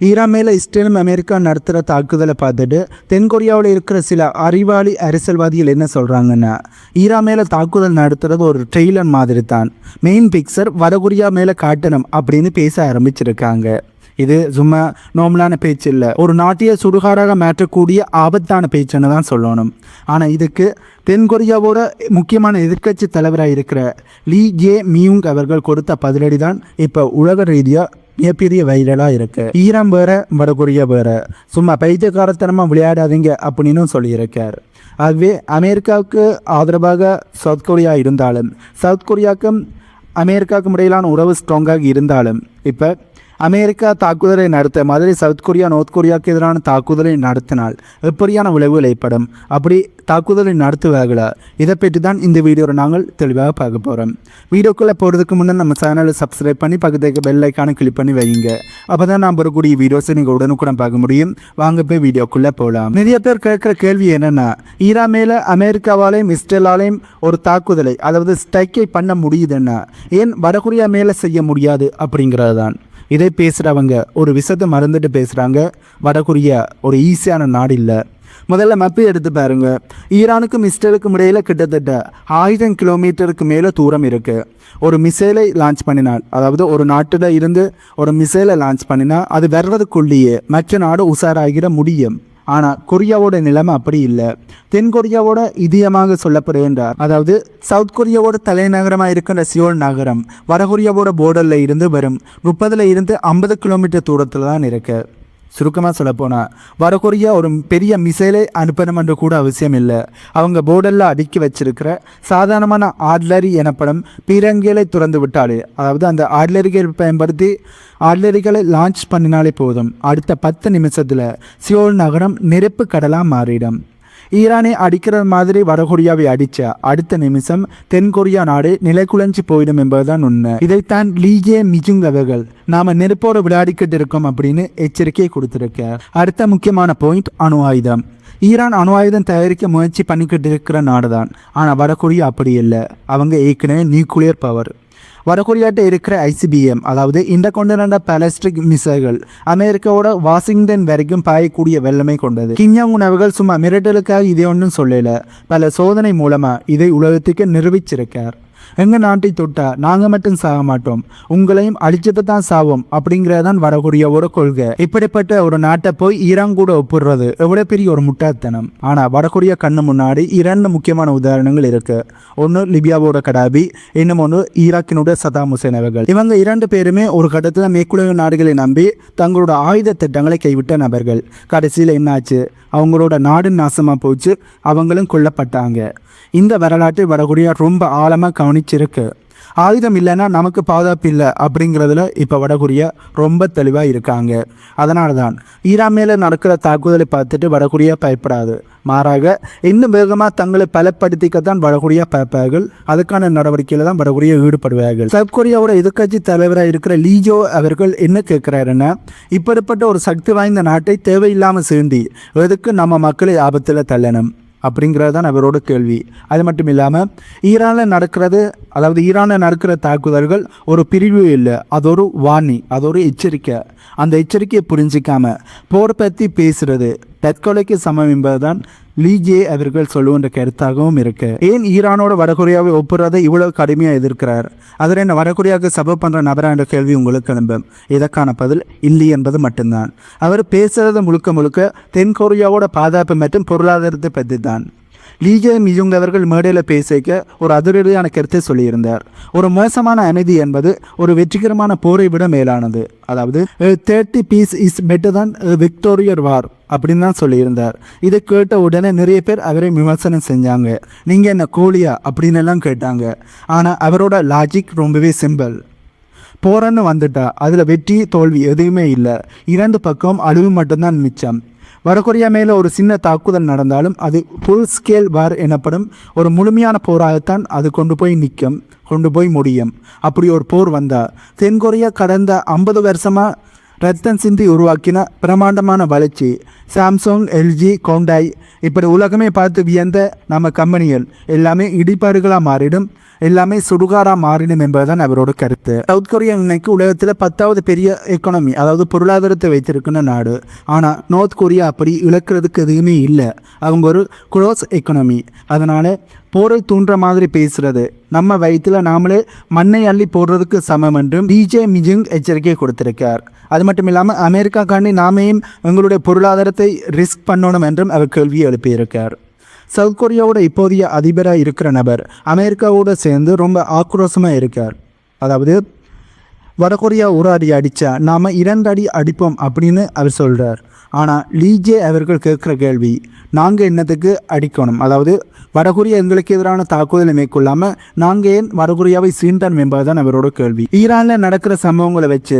Iran மேலே இஸ்ரேலும் America நடத்துகிற தாக்குதலை பார்த்துட்டு தென்கொரியாவில் இருக்கிற சில அறிவாளி அரசியல்வாதிகள் என்ன சொல்கிறாங்கன்னா, ஈரான் மேலே தாக்குதல் நடத்துகிறது ஒரு ட்ரெய்லர் மாதிரி தான், மெயின் பிக்சர் வடகொரியா மேலே காட்டணும் அப்படின்னு பேச ஆரம்பிச்சிருக்காங்க. இது சும்மா நார்மலான பேச்சு இல்லை, ஒரு நாட்டிய சுடுகாடாக மாற்றக்கூடிய ஆபத்தான பேச்சுன்னு தான் சொல்லணும். ஆனால் இதுக்கு தென்கொரியாவோட முக்கியமான எதிர்க்கட்சி தலைவராக இருக்கிற லீ ஜே மியூங் அவர்கள் கொடுத்த பதிலடி தான் இப்போ உலக ரீதியாக மிகப்பெரிய வைரலாக இருக்குது. ஈரான் வேறு, வடகொரியா வேறு, சும்மா பைத்தியக்காரத்தனமாக விளையாடாதீங்க அப்படின்னு சொல்லியிருக்கார். ஆகவே அமெரிக்காவுக்கு ஆதரவாக சவுத் கொரியா இருந்தாலும், சவுத் கொரியாவுக்கும் அமெரிக்காவுக்கும் இடையிலான உறவு ஸ்ட்ராங்காக இருந்தாலும், இப்போ அமெரிக்கா தாக்குதலை நடத்த மாதிரி சவுத் கொரியா நார்த் கொரியாவுக்கு எதிரான தாக்குதலை நடத்தினால் எப்படியான விளைவுகள் ஏற்படும், அப்படி தாக்குதலை நடத்துவார்களா, இதை பற்றி தான் இந்த வீடியோவில் நாங்கள் தெளிவாக பார்க்க போகிறோம். வீடியோக்குள்ளே போகிறதுக்கு முன்னே நம்ம சேனலை சப்ஸ்கிரைப் பண்ணி பக்கத்துக்கு பெல் ஐக்கானை கிளிக் பண்ணி வைங்க. அப்போ தான் நான் வரக்கூடிய வீடியோஸை நீங்கள் உடனுக்குடன் பார்க்க முடியும். வாங்க போய் வீடியோக்குள்ளே போகலாம். நிறைய பேர் கேட்குற கேள்வி என்னென்னா, ஈரான் மேலே அமெரிக்காவாலையும் இஸ்ரேலாலையும் ஒரு தாக்குதலை, அதாவது ஸ்ட்ரைக்கை பண்ண முடியுதுன்னா ஏன் வடகொரியா மேலே செய்ய முடியாது அப்படிங்கிறது தான். இதை பேசுகிறவங்க ஒரு விஷயத்தை மறந்துட்டு பேசுகிறாங்க. வடகொரியா ஒரு ஈஸியான நாடு இல்லை. முதல்ல மப்பை எடுத்து பாருங்க. ஈரானுக்கும் இஸ்ரேலுக்கும் இடையில் கிட்டத்தட்ட 1000 கிலோமீட்டருக்கு மேலே தூரம் இருக்குது. ஒரு மிசைலை லான்ச் பண்ணினால், அதாவது ஒரு நாட்டில் இருந்து ஒரு மிசைலை லான்ச் பண்ணினால் அது வர்றதுக்குள்ளேயே மற்ற நாடு உஷாராகிட முடியும். ஆனால் கொரியாவோட நிலைமை அப்படி இல்லை. தென்கொரியாவோட இதயமாக சொல்லப்படுகின்றார், அதாவது சவுத் கொரியாவோட தலைநகரமாக இருக்கின்ற சியோல் நகரம் வடகொரியாவோட போர்டரில் இருந்து வரும் 30 to 50 கிலோமீட்டர் தூரத்தில் தான் இருக்கு. சுருக்கமாக சொல்லப்போனால் வடகொரியா ஒரு பெரிய மிசைலை அனுப்பணும் என்று கூட அவசியம் இல்லை. அவங்க போர்டரில் அடுக்கி வச்சிருக்கிற சாதாரணமான ஆர்ட்லரி எனப்படும் பீரங்கிகளை துறந்து விட்டாலே, அதாவது அந்த ஆர்ட்லரிகளை பயன்படுத்தி ஆர்ட்லரிகளை லான்ச் பண்ணினாலே போதும், அடுத்த 10 நிமிஷத்தில் சியோல் நகரம் நெருப்பு கடலாக மாறிடும். ஈரானை அடிக்கிற மாதிரி வடகொரியாவை அடித்த அடுத்த நிமிஷம் தென்கொரியா நாடு நிலைக்குலைஞ்சி போயிடும் என்பதுதான் உண்மை. இதைத்தான் லீ ஜே மியூங் அவர்கள் நாம நெருப்போடு விளையாடிக்கிட்டு இருக்கோம் அப்படின்னு எச்சரிக்கை கொடுத்திருக்கார். அடுத்த முக்கியமான பாயிண்ட், அணு ஆயுதம். ஈரான் அணு ஆயுதம் தயாரிக்க முயற்சி பண்ணிக்கிட்டு இருக்கிற நாடு தான். ஆனால் வடகொரியா அப்படி இல்லை. அவங்க ஏற்கனவே நியூக்ளியர் பவர். வடகொரியாட்ட இருக்கிற ICBM, அதாவது இன்டர்கான்டினென்டல் பாலிஸ்டிக் மிசைல்கள் அமெரிக்காவோட வாஷிங்டன் வரைக்கும் பாயக்கூடிய வல்லமை கொண்டது. கிம் ஜாங் உன் அவர்கள் சும்மா மிரட்டலுக்காக இதை ஒன்றும் சொல்லல, பல சோதனை மூலமா இதை உலகத்துக்கு நிரூபிச்சிருக்கார். எங்கள் நாட்டை தொட்டா நாங்கள் மட்டும் சாக மாட்டோம், உங்களையும் அழிச்சதை தான் சாவோம் அப்படிங்கிறதான் வடகொரியாவோட கொள்கை. இப்படிப்பட்ட ஒரு நாட்டை போய் ஈரான் கூட ஒப்பிடுறது எவ்வளோ பெரிய ஒரு முட்டாள்தனம். ஆனால் வடகொரியா கண்ணு முன்னாடி 2 முக்கியமான உதாரணங்கள் இருக்கு. ஒன்று லிபியாவோட கடாபி, இன்னும் ஒன்று ஈராக்கினோட சதாம் ஹுசேன் அவர்கள். இவங்க 2 பேருமே ஒரு கட்டத்தில் மேற்குலக நாடுகளை நம்பி தங்களோட ஆயுத திட்டங்களை கைவிட்ட நபர்கள். கடைசியில் என்னாச்சு, அவங்களோட நாடு நாசமாக போச்சு, அவங்களும் கொல்லப்பட்டாங்க. இந்த வரலாற்றை வடகொரியா ரொம்ப ஆழமாக கவனிச்சிருக்கு. ஆயுதம் இல்லைன்னா நமக்கு பாதுகாப்பு இல்லை அப்படிங்கிறதுல இப்போ வடகொரியா ரொம்ப தெளிவாக இருக்காங்க. அதனால தான் ஈரான் மேலே நடக்கிற தாக்குதலை பார்த்துட்டு வடகொரியா பயப்படாது, மாறாக இன்னும் வேகமாக தங்களை பலப்படுத்திக்கத்தான் வடகொரியா பார்ப்பார்கள். அதுக்கான நடவடிக்கையில் தான் வடகொரியா ஈடுபடுவார்கள். சவுத் கொரியாவோட எதிர்க்கட்சி தலைவராக இருக்கிற லீ ஜோ அவர்கள் என்ன கேட்குறாருன்னா, இப்படிப்பட்ட ஒரு சக்தி வாய்ந்த நாட்டை தேவையில்லாமல் சேர்ந்து எதுக்கு நம்ம மக்களை ஆபத்தில் தள்ளணும் அப்படிங்கிறது தான் அவரோட கேள்வி. அது மட்டும் இல்லாமல் ஈரானில் நடக்கிற தாக்குதல்கள் ஒரு பிரிவு இல்லை, அது ஒரு வார்னிங், அது ஒரு எச்சரிக்கை. அந்த எச்சரிக்கையை புரிஞ்சிக்காம போர் பற்றி பேசுறது தற்கொலைக்கு சமம் என்பதுதான் லீ ஜே அவர்கள் சொல்லுகின்ற கருத்தாகவும் இருக்கு. ஏன் ஈரானோட வடகொரியாவை ஒப்புறதை இவ்வளவு கடுமையாக எதிர்க்கிறார்? அதில் என்ன வடகொரியாவுக்கு சப்போர்ட் பண்ணுற நபரா என்ற கேள்வி உங்களுக்கு எழும்பும். இதற்கான பதில் இல்லை என்பது மட்டும்தான். அவர் பேசுறது முழுக்க தென்கொரியாவோட பாதுகாப்பு மற்றும் பொருளாதாரத்தை பற்றி தான். லீ ஜே மியூங் அவர்கள் மேடையில் பேசிக்க ஒரு அதிரடியான கருத்தை சொல்லியிருந்தார். ஒரு மோசமான அமைதி என்பது ஒரு வெற்றிகரமான போரை விட மேலானது, அதாவது 30 பீஸ் இஸ் பெட்டர் தான் விக்டோரியர் வார் அப்படின்னு தான் சொல்லியிருந்தார். இதை கேட்ட உடனே நிறைய பேர் அவரை விமர்சனம் செஞ்சாங்க. நீங்கள் என்ன கோழியா அப்படின்னு எல்லாம் கேட்டாங்க. ஆனால் அவரோட லாஜிக் ரொம்பவே சிம்பிள். போறன்னு வந்துட்டா அதில் வெற்றி தோல்வி எதுவுமே இல்லை, 2 பக்கம் அழிவு மட்டும்தான் மிச்சம். வடகொரியா மேலே ஒரு சின்ன தாக்குதல் நடந்தாலும் அது ஃபுல் ஸ்கேல் வார் எனப்படும் ஒரு முழுமையான போராகத்தான் அது கொண்டு போய் முடியும். அப்படி ஒரு போர் வந்தால் தென்கொரியா கடந்த 50 வருஷமாக ரத்தன் சிந்தி உருவாக்கின பிரமாண்டமான வளர்ச்சி. சாம்சங், எல்ஜி, கோண்டாய் இப்படி உலகமே பார்த்து வியந்த நம்ம கம்பெனிகள் எல்லாமே இடிபாடுகளாக மாறிடும், எல்லாமே சுடுகாராக மாறிடும் என்பதுதான் அவரோட கருத்து. சவுத் கொரியா இன்னைக்கு உலகத்தில் 10வது பெரிய எக்கானமி, அதாவது பொருளாதாரத்தை வைத்திருக்கிற நாடு. ஆனால் நார்த் கொரியா அப்படி இழக்கிறதுக்கு எதுவுமே இல்லை. அவங்க ஒரு க்ளோஸ் எக்கானமி. அதனால் போரை தூண்டுற மாதிரி பேசுகிறது நம்ம வயிற்றில் நாமளே மண்ணை அள்ளி போடுறதுக்கு சமம் என்றும் டிஜே மிஜுங் எச்சரிக்கை கொடுத்திருக்கார். அது மட்டும் இல்லாமல் அமெரிக்காக்காண்டி நாமையும் எங்களுடைய பொருளாதாரத்தை ரிஸ்க் பண்ணணும் என்றும் அவர் கேள்வி எழுப்பியிருக்கார். சவுத் கொரியாவோட இப்போதைய அதிபராக இருக்கிற நபர் அமெரிக்காவோடு சேர்ந்து ரொம்ப ஆக்ரோஷமாக இருக்கார். அதாவது வடகொரியா ஒரு அடி அடித்தா நாம் 2 அடி அடிப்போம் அப்படின்னு அவர் சொல்கிறார். ஆனால் லீஜே அவர்கள் கேட்குற கேள்வி, நாங்கள் என்னத்துக்கு அடிக்கணும், அதாவது வடகொரியா எங்களுக்கு எதிரான தாக்குதலை மேற்கொள்ளாமல் நாங்கள் ஏன் வடகொரியாவை சீண்டணும் என்பதுதான் அவரோட கேள்வி. ஈரானில் நடக்கிற சம்பவங்களை வச்சு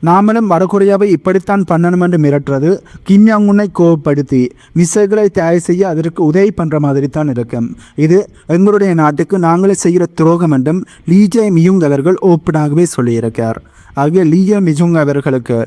நாமளும் வடகொரியாவை இப்படித்தான் பண்ணணும் என்று மிரட்டுறது கிம் ஜாங் உன்னை கோவப்படுத்தி மிசைல்களை தயார் செய்ய அதற்கு உதவி பண்ணுற மாதிரி தான் இருக்கும். இது எங்களுடைய நாட்டுக்கு நாங்களே செய்கிற துரோகம் என்றும் லீஜே மியுங் அவர்கள் ஓப்பனாகவே சொல்லியிருக்கார். ஆகிய லீஜே மிஜுங் அவர்களுக்கு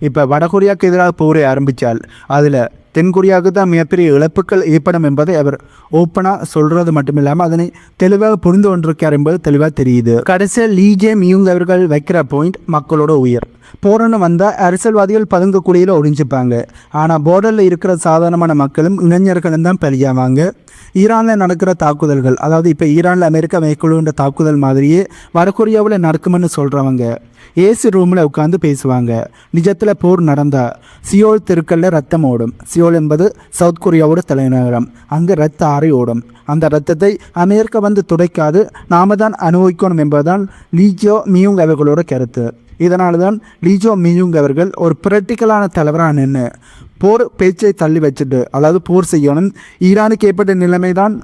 இப்போ வடகொரியாவுக்கு எதிராக போரை ஆரம்பித்தால் அதில் தென்கொரியாவுக்கு தான் மிகப்பெரிய இழப்புகள் ஏற்படும் என்பதை அவர் ஓப்பனாக சொல்கிறது மட்டும் இல்லாமல் அதனை தெளிவாக புரிந்து கொண்டிருக்கார் என்பது தெளிவாக தெரியுது. கடைசியில் லீஜே மியுங் அவர்கள் வைக்கிற பாயிண்ட் மக்களோட உயிர். போரன்னு வந்தால் அரசியல்வாதிகள் பதுங்கக்கூடியில் ஒழிஞ்சுப்பாங்க. ஆனால் போர்டரில் இருக்கிற சாதாரணமான மக்களும் இளைஞர்களும் தான் பலியாவாங்க. ஈரானில் நடக்கிற தாக்குதல்கள், அதாவது இப்போ ஈரானில் அமெரிக்கா மேற்கொள்கின்ற தாக்குதல் மாதிரியே வடகொரியாவில் நடக்குமென்னு சொல்கிறவங்க ஏசி ரூமில் உட்காந்து பேசுவாங்க. நிஜத்தில் போர் நடந்தால் சியோல் தெருக்களில் ரத்தம் ஓடும். சியோல் என்பது சவுத் கொரியாவோட தலைநகரம். அங்கே ரத்த ஆறை ஓடும். அந்த ரத்தத்தை அமெரிக்கா வந்து துடைக்காது, நாம தான் அனுபவிக்கணும் என்பதுதான் லீஜோ மியுங் அவர்களோட கருத்து. இதனால தான் லீஜோ மியுங் அவர்கள் ஒரு ப்ராக்டிக்கலான தலைவராக நின்று போர் பேச்சை தள்ளி வச்சுட்டு, அதாவது போர் செய்யணும், ஈரானுக்கு ஏற்பட்ட நிலைமை தான்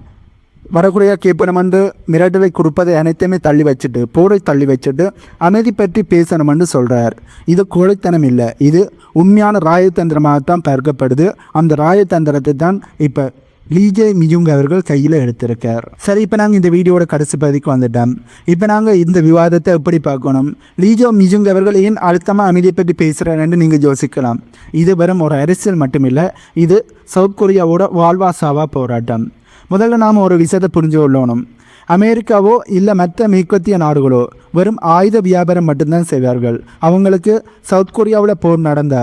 வடகொரியா கேட்பணும் என்று மிரட்டலை கொடுப்பதை அனைத்தையுமே தள்ளி வச்சுட்டு, போரை தள்ளி வச்சுட்டு அமைதி பற்றி பேசணும்னு சொல்கிறார். இது கோழைத்தனம் இல்லை, இது உண்மையான ராயத்தந்திரமாகத்தான் பார்க்கப்படுது. அந்த ராயத்தந்திரத்தை தான் இப்போ லீஜே மியுங் அவர்கள் கையில் எடுத்திருக்கார். சரி, இப்போ நாங்கள் இந்த வீடியோட கடைசி பகுதிக்கு வந்துட்டோம். இப்போ நாங்கள் இந்த விவாதத்தை எப்படி பார்க்கணும், லீஜோ மியுங் அவர்கள் ஏன் அழுத்தமாக அமைதியை பற்றி பேசுகிறாருன்னு நீங்கள் யோசிக்கலாம். இது வெறும் ஒரு அரசியல் மட்டுமில்லை, இது சவுத் கொரியாவோட வாழ்வாசாவா போராட்டம். முதல்ல நாம் ஒரு விஷயத்தை புரிஞ்சு கொள்ளணும். அமெரிக்காவோ இல்லை மற்ற மேற்கத்திய நாடுகளோ வெறும் ஆயுத வியாபாரம் மட்டும்தான் செய்வார்கள். அவங்களுக்கு சவுத் கொரியாவில் போர் நடந்த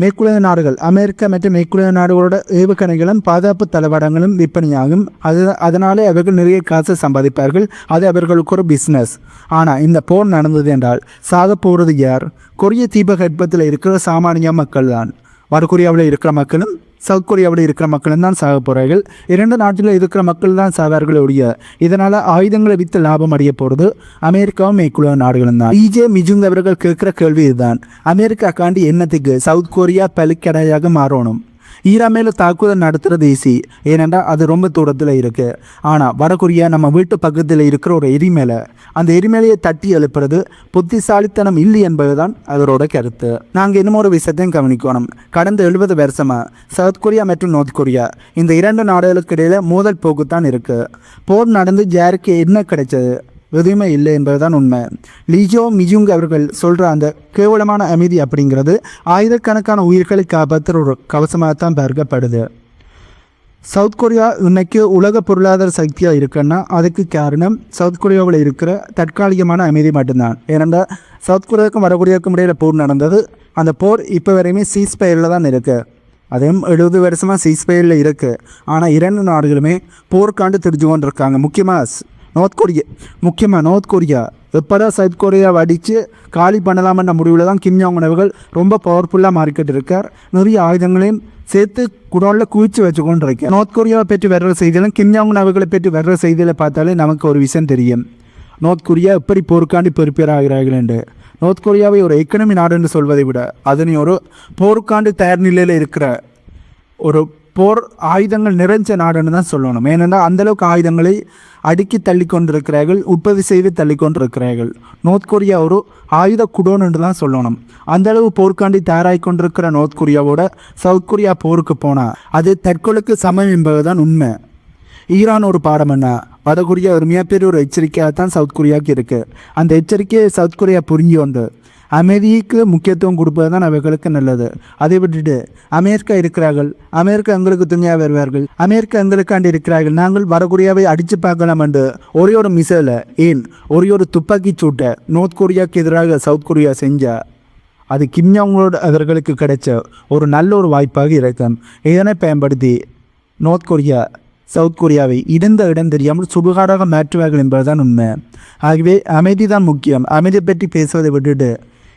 மேற்குலக நாடுகள், அமெரிக்கா மற்றும் மேற்குலக நாடுகளோட ஏவுகணைகளும் பாதுகாப்பு தளவாடங்களும் விற்பனையாகும். அதனாலே அவர்கள் நிறைய காசு சம்பாதிப்பார்கள். அது அவர்களுக்கு ஒரு பிஸ்னஸ். ஆனால் இந்த போர் நடந்தது என்றால் சாக போகிறது யார்? கொரிய தீபகற்பத்தில் இருக்கிற சாமானிய மக்கள் தான். வடகொரியாவில் இருக்கிற மக்களும் சவுத் கொரியாவில் இருக்கிற மக்களும் தான் சாக போகிறார்கள். 2 நாட்டில் இருக்கிற மக்கள் தான் சாவார்கள் ஒழிய இதனால் ஆயுதங்களை விற்று லாபம் அடைய போகிறது அமெரிக்காவும் மேற்குலக நாடுகளும் தான். லீஜே மியுங் அவர்கள் கேட்குற கேள்வி இதுதான், அமெரிக்காக்காண்டி என்னத்துக்கு சவுத் கொரியா பலிக்கடையாக மாறணும்? ஈரான் மேலே தாக்குதல் நடத்துகிறது ஈஸி, ஏனென்றால் அது ரொம்ப தூரத்தில் இருக்குது. ஆனால் வடகொரியா நம்ம வீட்டு பக்கத்தில் இருக்கிற ஒரு எரிமலை, அந்த எரிமலையை தட்டி எழுப்புறது புத்திசாலித்தனம் இல்லை என்பது தான் அவரோட கருத்து. நாங்கள் இன்னும் ஒரு விஷயத்தையும் கவனிக்கணும். கடந்த 70 வருஷமாக சவுத் கொரியா மற்றும் நார்த் கொரியா இந்த 2 நாடுகளுக்கு இடையில் மோதல் போக்குத்தான் இருக்குது. போர் நடந்து யாருக்கு என்ன கிடைச்சது? எதுவுமே இல்லை என்பதுதான் உண்மை. லீஜோ மியுங் அவர்கள் சொல்கிற அந்த கேவலமான அமைதி அப்படிங்கிறது ஆயிரக்கணக்கான உயிர்களை காப்பாற்றுற ஒரு கவசமாகத்தான் பார்க்கப்படுது. சவுத் கொரியா இன்னைக்கு உலக பொருளாதார சக்தியாக இருக்குன்னா அதுக்கு காரணம் சவுத் கொரியாவில் இருக்கிற தற்காலிகமான அமைதி மட்டும்தான். ஏனென்றால் சவுத் கொரியாவுக்கும் வடகொரியாவுக்கும் இடையில் போர் நடந்தது. அந்த போர் இப்போ வரையுமே சீஸ்பயரில் தான் இருக்குது. அதையும் 70 வருஷமாக சீஸ்பயரில் இருக்குது. ஆனால் 2 நாடுகளுமே போர்க்காண்டு தெரிஞ்சு கொண்டிருக்காங்க. முக்கியமாக நார்த் கொரியா எப்படா சவுத் கொரியாவை அடித்து காலி பண்ணலாமன்ற முடிவில் தான் கிம் ஜாங் அவர்கள் ரொம்ப பவர்ஃபுல்லாக மாறிக்கிட்டு இருக்கார். நிறைய ஆயுதங்களையும் சேர்த்து குடோனில் குவிச்சு வச்சுக்கொண்டு இருக்கேன். நார்த் கொரியாவை பற்றி வர்ற செய்திகளும் கிம் ஜாங் அவர்களை பற்றி வர்ற செய்திகளை பார்த்தாலே நமக்கு ஒரு விஷயம் தெரியும். நார்த் கொரியா எப்படி போருக்காண்டி ப்ரிப்பேர் ஆகிறார்கள் என்று. நார்த் கொரியாவை ஒரு எக்கனமி நாடு என்று சொல்வதை விட அதனை ஒரு போருக்காண்டு தயார் நிலையில் இருக்கிற ஒரு போர் ஆயுதங்கள் நிறைஞ்ச நாடுன்னு தான் சொல்லணும். ஏனென்றால் அந்தளவுக்கு ஆயுதங்களை அடுக்கி தள்ளி கொண்டிருக்கிறார்கள், உற்பத்தி செய்து தள்ளி கொண்டிருக்கிறார்கள். நார்த் கொரியா ஒரு ஆயுத குடோன் என்று தான் சொல்லணும். அந்தளவு போர்க்காண்டி தயாராகி கொண்டிருக்கிற நார்த் கொரியாவோட சவுத் கொரியா போருக்கு போனால் அது தற்கொலைக்கு சமம் என்பதுதான் உண்மை. ஈரான் ஒரு பாடம் என்ன, வடகொரியா ஒரு மிகப்பெரிய ஒரு எச்சரிக்கையாக தான் சவுத் கொரியாவுக்கு இருக்குது. அந்த எச்சரிக்கையை சவுத் கொரியா புரிஞ்சு கொண்டு அமைதிக்கு முக்கியத்துவம் கொடுப்பது தான் அவர்களுக்கு நல்லது. அதை விட்டுட்டு அமெரிக்கா இருக்கிறார்கள், அமெரிக்கா எங்களுக்கு துணையாக வருவார்கள், அமெரிக்கா எங்களுக்காண்டி இருக்கிறார்கள், நாங்கள் வடகொரியாவை அடித்து பார்க்கலாம் என்று ஒரே ஒரு மிசைலை ஒரே ஒரு துப்பாக்கி சூட்டை நார்த் கொரியாவுக்கு எதிராக சவுத் கொரியா செஞ்சால் அது கிம் ஜாங் உன் அவர்களுக்கு கிடைச்ச ஒரு நல்ல ஒரு வாய்ப்பாக இருக்கும். இதனை பயன்படுத்தி நார்த் கொரியா சவுத் கொரியாவை இடம் தெரியாமல் சுடுகாடாக மாற்றுவார்கள் என்பதுதான் உண்மை. ஆகவே அமைதி தான் முக்கியம். அமைதியை பற்றி பேசுவதை விட்டுட்டு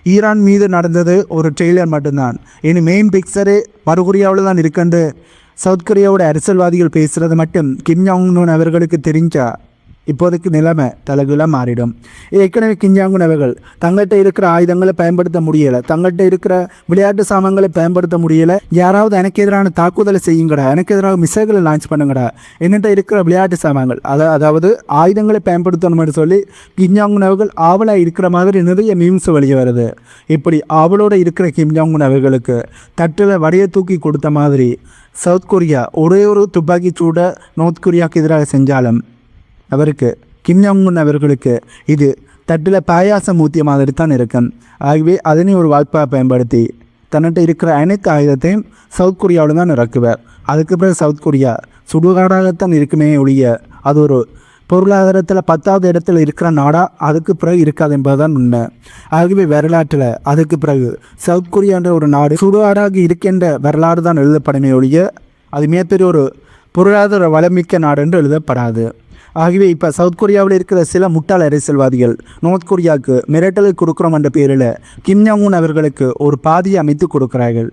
ஈரான் மீது நடந்தது ஒரு ட்ரெய்லர் மட்டும்தான். இனி மெயின் பிக்சரு வடகொரியாவில் தான் இருக்குன்னு சவுத் கொரியாவோட அரசியல்வாதிகள் பேசுகிறது மட்டும் கிம் ஜாங் உன் அவர்களுக்கு தெரிஞ்சா இப்போதைக்கு நிலைமை தலைகீழாக மாறிடும். ஏற்கனவே கிம் ஜாங் உன் அவர்கள் தங்கள்கிட்ட இருக்கிற ஆயுதங்களை பயன்படுத்த முடியலை, தங்கள்கிட்ட இருக்கிற விளையாட்டு சாமான்களை பயன்படுத்த முடியலை, யாராவது எனக்கு எதிரான தாக்குதலை செய்யுங்கடா, எனக்கு எதிராக மிசைல்களை லான்ச் பண்ணுங்கடா, என்கிட்ட இருக்கிற விளையாட்டு சாமான்கள் அதாவது ஆயுதங்களை பயன்படுத்தணும்னு சொல்லி கிம் ஜாங் உன் அவர்கள் ஆவலாக இருக்கிற மாதிரி நிறைய மீம்ஸ் வெளியே வருது. இப்படி ஆவலோடு இருக்கிற கிம் ஜாங் உன் அவர்களுக்கு தட்டில் வடையை தூக்கி கொடுத்த மாதிரி சவுத் கொரியா ஒரே ஒரு துப்பாக்கி சூட நார்த் கொரியாவுக்கு எதிராக செஞ்சாலும் அவருக்கு கிம் ஜாங் உன் அவர்களுக்கு இது தட்டில் பாயாசம் ஊற்றிய மாதிரி தான் இருக்கும். ஆகவே அதனை ஒரு வாய்ப்பாக பயன்படுத்தி தன்னிட்ட இருக்கிற அனைத்து ஆயுதத்தையும் சவுத் கொரியாவில் தான் இறக்குவார். அதுக்கு பிறகு சவுத் கொரியா சுடுகாடாகத்தான் இருக்குமே ஒழிய அது ஒரு பொருளாதாரத்தில் 10வது இடத்துல இருக்கிற நாடா அதுக்கு பிறகு இருக்காது என்பதுதான் உண்மை. ஆகவே வரலாற்றில் அதுக்கு பிறகு சவுத் கொரியான்ற ஒரு நாடு சுடுகாடாக இருக்கின்ற வரலாறு தான் எழுதப்படுமே ஒழிய அது மிகப்பெரிய ஒரு பொருளாதார வளமிக்க நாடு என்று எழுதப்படாது. ஆகவே இப்போ சவுத் கொரியாவில் இருக்கிற சில முட்டாள் அரசியல்வாதிகள் நார்த் கொரியாவுக்கு மிரட்டலை கொடுக்குறோம் என்ற பேரில் கிம் ஜாங் உன் அவர்களுக்கு ஒரு பாதியை அமைத்து கொடுக்குறார்கள்.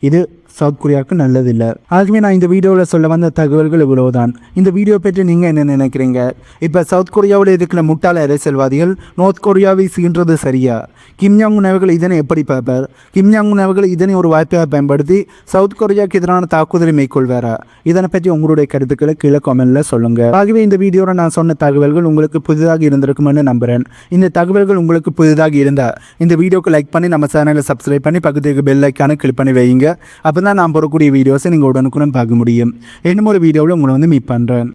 இது சவுத் கொரியாவுக்கு நல்லதில்லை. ஆகவே நான் இந்த வீடியோவில் சொல்ல வந்த தகவல்கள் இவ்வளவுதான். இந்த வீடியோ பற்றி நீங்கள் என்ன நினைக்கிறீங்க? இப்போ சவுத் கொரியாவில் இருக்கிற முட்டாள அரசியல்வாதிகள் நார்த் கொரியாவை சீன்றது சரியா? கிம் ஜாங் உன் அவர்கள் இதனை எப்படி பார்ப்பார்? கிம் ஜாங் உன் அவர்கள் இதனை ஒரு வாய்ப்பாக பயன்படுத்தி சவுத் கொரியாவுக்கு எதிரான தாக்குதலை மேற்கொள்வாரா? இதனை பற்றி உங்களுடைய கருத்துக்களை கீழே கமெண்ட்டில் சொல்லுங்கள். ஆகவே இந்த வீடியோவில் நான் சொன்ன தகவல்கள் உங்களுக்கு புதிதாக இருந்திருக்குமென்னு நம்புகிறேன். இந்த தகவல்கள் உங்களுக்கு புதிதாக இருந்தால் இந்த வீடியோக்கு லைக் பண்ணி நம்ம சேனலை சப்ஸ்கிரைப் பண்ணி பக்கத்துக்கு பெல் ஐக்கானை கிளிக் பண்ணி வைங்க. அப்போ தான் நான் போடக்கூடிய வீடியோஸை நீங்கள் உடனுக்குடன் பார்க்க முடியும். இன்னும் ஒரு வீடியோவில் உங்களை மீட் பண்ணுறேன்.